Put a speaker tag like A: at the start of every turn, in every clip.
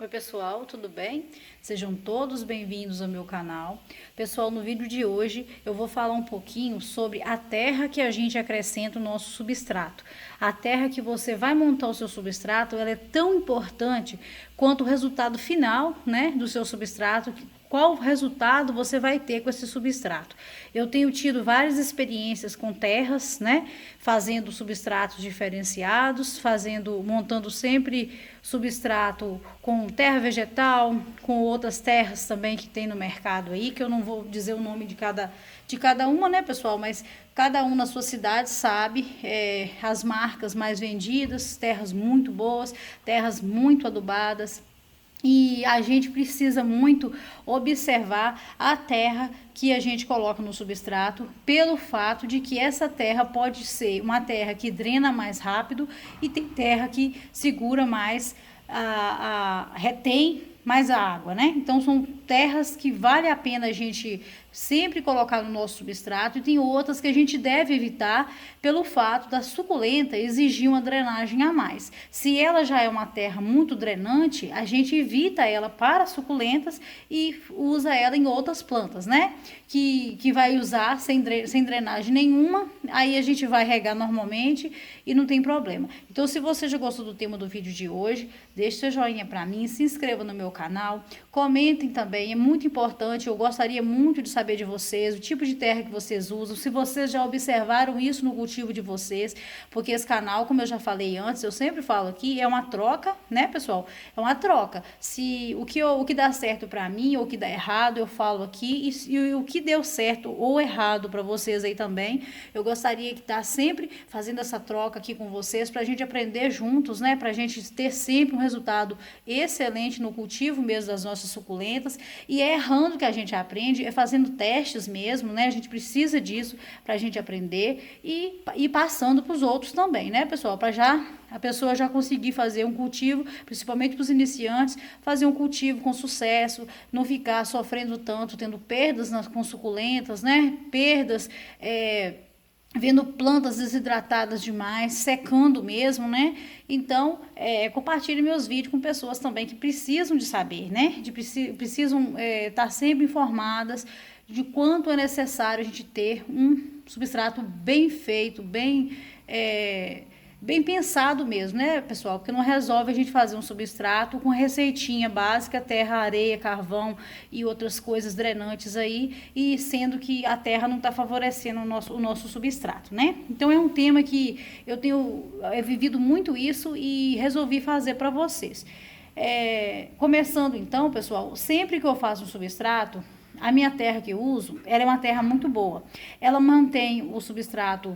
A: pessoal, tudo bem? Sejam todos bem-vindos ao meu canal. Pessoal, no vídeo de hoje eu vou falar um pouquinho sobre a terra que a gente acrescenta no nosso substrato. A terra que você vai montar o seu substrato, ela é tão importante quanto o resultado final, né, do seu substrato. Qual resultado você vai ter com esse substrato? Eu tenho tido várias experiências com terras, né? Fazendo substratos diferenciados, montando sempre substrato com terra vegetal, com outras terras também que tem no mercado aí, que eu não vou dizer o nome de cada uma, né, pessoal? Mas cada um na sua cidade sabe as marcas mais vendidas, terras muito boas, terras muito adubadas. E a gente precisa muito observar a terra que a gente coloca no substrato, pelo fato de que essa terra pode ser uma terra que drena mais rápido e tem terra que segura mais, retém mais a água, né? Então são terras que vale a pena a gente sempre colocar no nosso substrato, e tem outras que a gente deve evitar pelo fato da suculenta exigir uma drenagem a mais. Se ela já é uma terra muito drenante, a gente evita ela para suculentas e usa ela em outras plantas, né? Que vai usar sem drenagem nenhuma, aí a gente vai regar normalmente e não tem problema. Então, se você já gostou do tema do vídeo de hoje, deixe seu joinha para mim, se inscreva no meu canal, comentem também, é muito importante, eu gostaria muito de saber de vocês, o tipo de terra que vocês usam, se vocês já observaram isso no cultivo de vocês, porque esse canal, como eu já falei antes, eu sempre falo aqui, é uma troca, né, pessoal? É uma troca. Se o que dá certo para mim ou o que dá errado, eu falo aqui, e o que deu certo ou errado para vocês aí também, eu gostaria de estar sempre fazendo essa troca aqui com vocês, para a gente aprender juntos, né, para a gente ter sempre um resultado excelente no cultivo mesmo das nossas suculentas. E é errando que a gente aprende, é fazendo testes mesmo, né? A gente precisa disso para a gente aprender e passando para os outros também, né, pessoal? Para a pessoa já conseguir fazer um cultivo, principalmente para os iniciantes, fazer um cultivo com sucesso, não ficar sofrendo tanto, tendo perdas com suculentas, né? Perdas, vendo plantas desidratadas demais, secando mesmo, né? Então, compartilhe meus vídeos com pessoas também que precisam de saber, né? Precisam estar sempre informadas de quanto é necessário a gente ter um substrato bem feito, bem pensado mesmo, né, pessoal? Porque não resolve a gente fazer um substrato com receitinha básica, terra, areia, carvão e outras coisas drenantes aí, e sendo que a terra não está favorecendo o nosso substrato, né? Então é um tema que eu tenho vivido muito isso e resolvi fazer para vocês. Começando então, pessoal, sempre que eu faço um substrato, a minha terra que eu uso, ela é uma terra muito boa. Ela mantém o substrato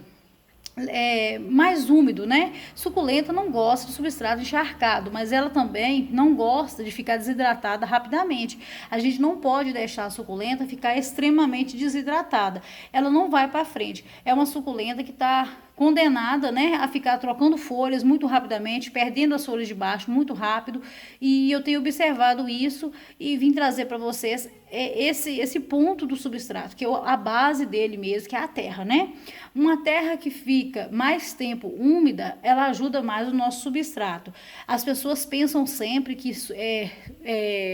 A: mais úmido, né? Suculenta não gosta de substrato encharcado, mas ela também não gosta de ficar desidratada rapidamente. A gente não pode deixar a suculenta ficar extremamente desidratada. Ela não vai para frente. É uma suculenta que está condenada, né, a ficar trocando folhas muito rapidamente, perdendo as folhas de baixo muito rápido, e eu tenho observado isso e vim trazer para vocês esse ponto do substrato, que é a base dele mesmo, que é a terra, né? Uma terra que fica mais tempo úmida, ela ajuda mais o nosso substrato. As pessoas pensam sempre que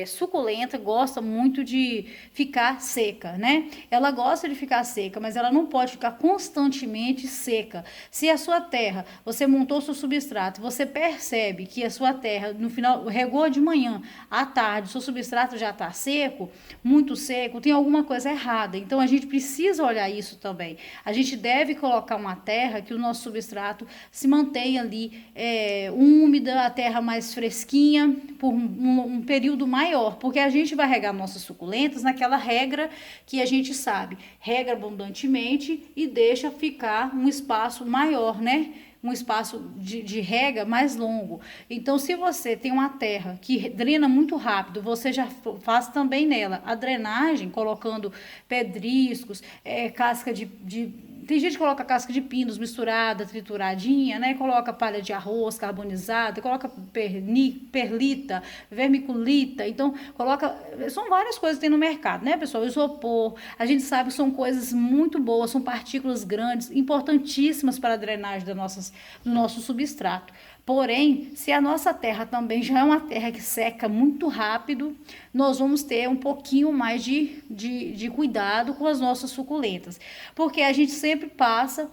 A: suculenta gosta muito de ficar seca, né? Ela gosta de ficar seca, mas ela não pode ficar constantemente seca. Se a sua terra, você montou seu substrato, você percebe que a sua terra, no final, regou de manhã, à tarde, seu substrato já está seco, muito seco, tem alguma coisa errada. Então, a gente precisa olhar isso também. A gente deve colocar uma terra que o nosso substrato se mantenha ali úmida, a terra mais fresquinha, por um período maior, porque a gente vai regar nossas suculentas naquela regra que a gente sabe, rega abundantemente e deixa ficar um espaço maior, né? Um espaço de rega mais longo. Então, se você tem uma terra que drena muito rápido, você já faz também nela a drenagem, colocando pedriscos, casca tem gente que coloca casca de pinos misturada, trituradinha, né? Coloca palha de arroz carbonizada, coloca perlita, vermiculita. Então, são várias coisas que tem no mercado, né, pessoal? Isopor. A gente sabe que são coisas muito boas, são partículas grandes, importantíssimas para a drenagem do nosso substrato. Porém, se a nossa terra também já é uma terra que seca muito rápido, nós vamos ter um pouquinho mais de cuidado com as nossas suculentas. Porque a gente sempre passa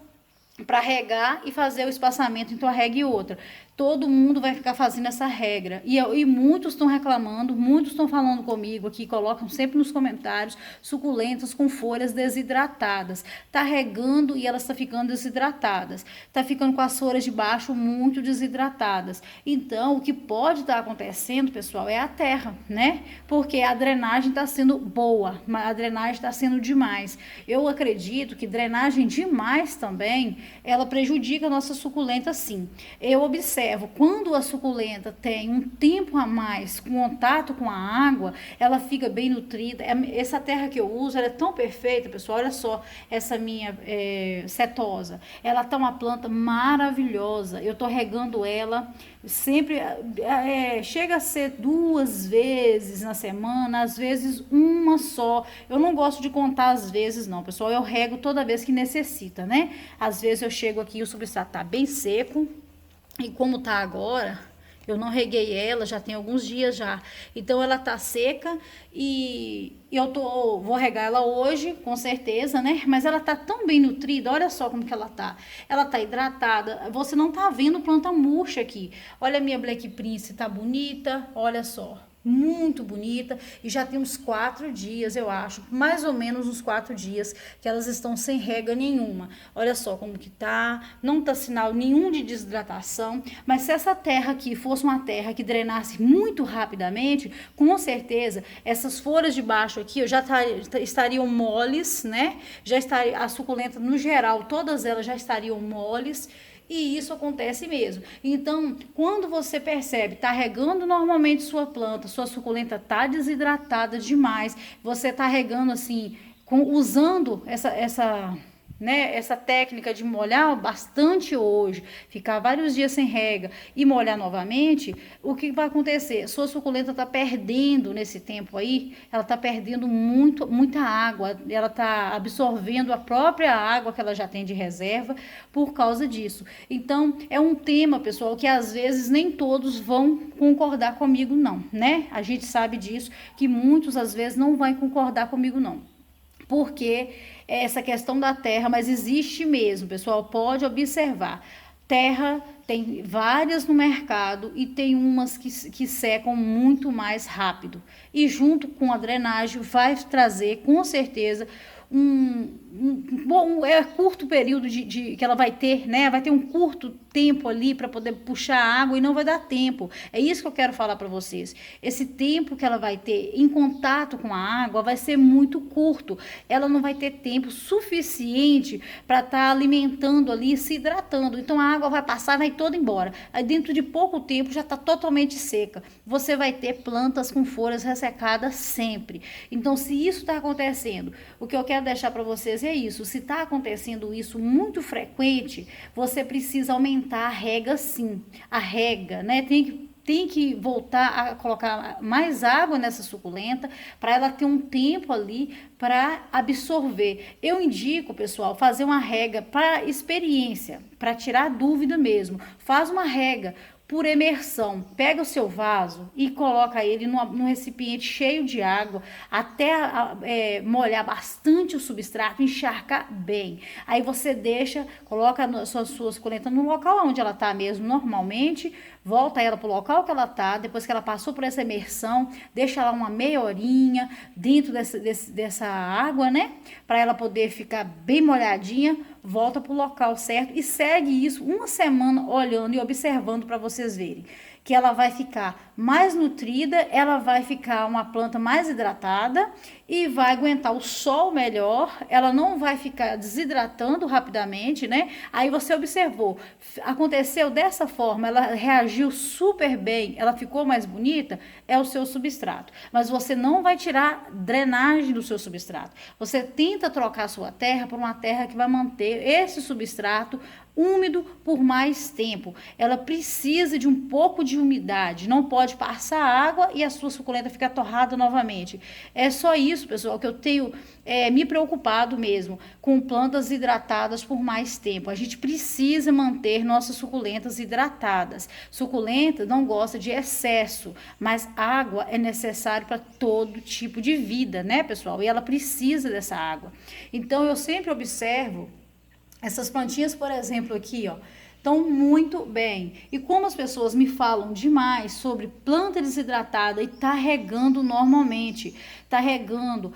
A: para regar e fazer o espaçamento entre uma rega e outra. Todo mundo vai ficar fazendo essa regra. E muitos estão reclamando, muitos estão falando comigo aqui, colocam sempre nos comentários, suculentas com folhas desidratadas. Tá regando e elas estão ficando desidratadas. Tá ficando com as folhas de baixo muito desidratadas. Então, o que pode estar acontecendo, pessoal, é a terra, né? Porque a drenagem está sendo boa, a drenagem está sendo demais. Eu acredito que drenagem demais também, ela prejudica a nossa suculenta, sim. Eu observo, quando a suculenta tem um tempo a mais com contato com a água, ela fica bem nutrida. Essa terra que eu uso, ela é tão perfeita, pessoal. Olha só essa minha setosa. Ela tá uma planta maravilhosa. Eu tô regando ela sempre, chega a ser 2 vezes na semana, às vezes uma só. Eu não gosto de contar as vezes, não, pessoal. Eu rego toda vez que necessita, né? Às vezes eu chego aqui e o substrato tá bem seco. E como tá agora, eu não reguei ela, já tem alguns dias já. Então ela tá seca e vou regar ela hoje, com certeza, né? Mas ela tá tão bem nutrida, olha só como que ela tá. Ela tá hidratada, você não tá vendo planta murcha aqui. Olha a minha Black Prince, tá bonita, olha só. Muito bonita, e já tem uns 4 dias, eu acho, mais ou menos uns 4 dias que elas estão sem rega nenhuma. Olha só como que tá, não tá sinal nenhum de desidratação, mas se essa terra aqui fosse uma terra que drenasse muito rapidamente, com certeza essas folhas de baixo aqui já estariam moles, né? Já estaria, a suculenta no geral, todas elas já estariam moles. E isso acontece mesmo. Então, quando você percebe, tá regando normalmente sua planta, sua suculenta tá desidratada demais, você tá regando assim, usando essa técnica de molhar bastante hoje, ficar vários dias sem rega e molhar novamente, o que vai acontecer? Sua suculenta está perdendo nesse tempo aí, ela está perdendo muita água, ela está absorvendo a própria água que ela já tem de reserva por causa disso. Então, é um tema, pessoal, que às vezes nem todos vão concordar comigo, não, né? A gente sabe disso, que muitos às vezes não vão concordar comigo, não. Porque essa questão da terra, mas existe mesmo, pessoal, pode observar. Terra tem várias no mercado e tem umas que secam muito mais rápido. E junto com a drenagem vai trazer, com certeza, curto período que ela vai ter, né? Vai ter um curto tempo ali para poder puxar a água e não vai dar tempo. É isso que eu quero falar para vocês. Esse tempo que ela vai ter em contato com a água vai ser muito curto. Ela não vai ter tempo suficiente para estar alimentando ali, se hidratando. Então a água vai passar, vai toda embora. Aí dentro de pouco tempo já está totalmente seca. Você vai ter plantas com folhas ressecadas sempre. Então, se isso está acontecendo, o que eu quero deixar para vocês é isso. Se está acontecendo isso muito frequente, você precisa aumentar a rega, sim. A rega, né? Tem que voltar a colocar mais água nessa suculenta para ela ter um tempo ali para absorver. Eu indico, pessoal, fazer uma rega para experiência, para tirar dúvida mesmo. Faz uma rega por imersão. Pega o seu vaso e coloca ele num recipiente cheio de água até molhar bastante o substrato, encharcar bem. Aí você coloca a sua suculenta no local onde ela está mesmo normalmente, volta ela para o local que ela está, depois que ela passou por essa imersão, deixa ela uma meia horinha dentro dessa água, né? Para ela poder ficar bem molhadinha, volta para o local certo e segue isso uma semana olhando e observando para vocês verem que ela vai ficar mais nutrida, ela vai ficar uma planta mais hidratada e vai aguentar o sol melhor, ela não vai ficar desidratando rapidamente, né? Aí você observou, aconteceu dessa forma, ela reagiu super bem, ela ficou mais bonita, é o seu substrato. Mas você não vai tirar drenagem do seu substrato. Você tenta trocar a sua terra por uma terra que vai manter esse substrato úmido por mais tempo. Ela precisa de um pouco de de umidade. Não pode passar água e a sua suculenta ficar torrada novamente. É só isso, pessoal, que eu tenho me preocupado mesmo com plantas hidratadas por mais tempo. A gente precisa manter nossas suculentas hidratadas. Suculenta não gosta de excesso, mas água é necessário para todo tipo de vida, né, pessoal? E ela precisa dessa água. Então, eu sempre observo essas plantinhas, por exemplo, aqui, ó, estão muito bem. E como as pessoas me falam demais sobre planta desidratada e tá regando normalmente, tá regando,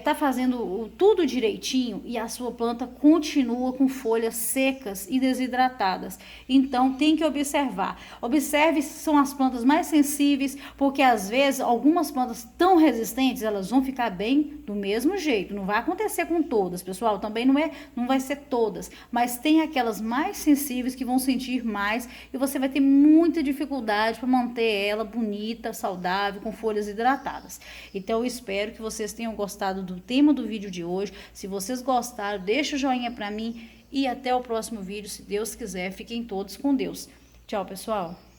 A: tá fazendo tudo direitinho e a sua planta continua com folhas secas e desidratadas. Então tem que observar. Observe se são as plantas mais sensíveis, porque às vezes algumas plantas tão resistentes, elas vão ficar bem do mesmo jeito. Não vai acontecer com todas, pessoal, também não vai ser todas, mas tem aquelas mais sensíveis que vão sentir mais e você vai ter muita dificuldade para manter ela bonita, saudável, com folhas hidratadas. Então eu espero que vocês tenham gostado do tema do vídeo de hoje. Se vocês gostaram, deixa o joinha para mim e até o próximo vídeo, se Deus quiser. Fiquem todos com Deus. Tchau, pessoal.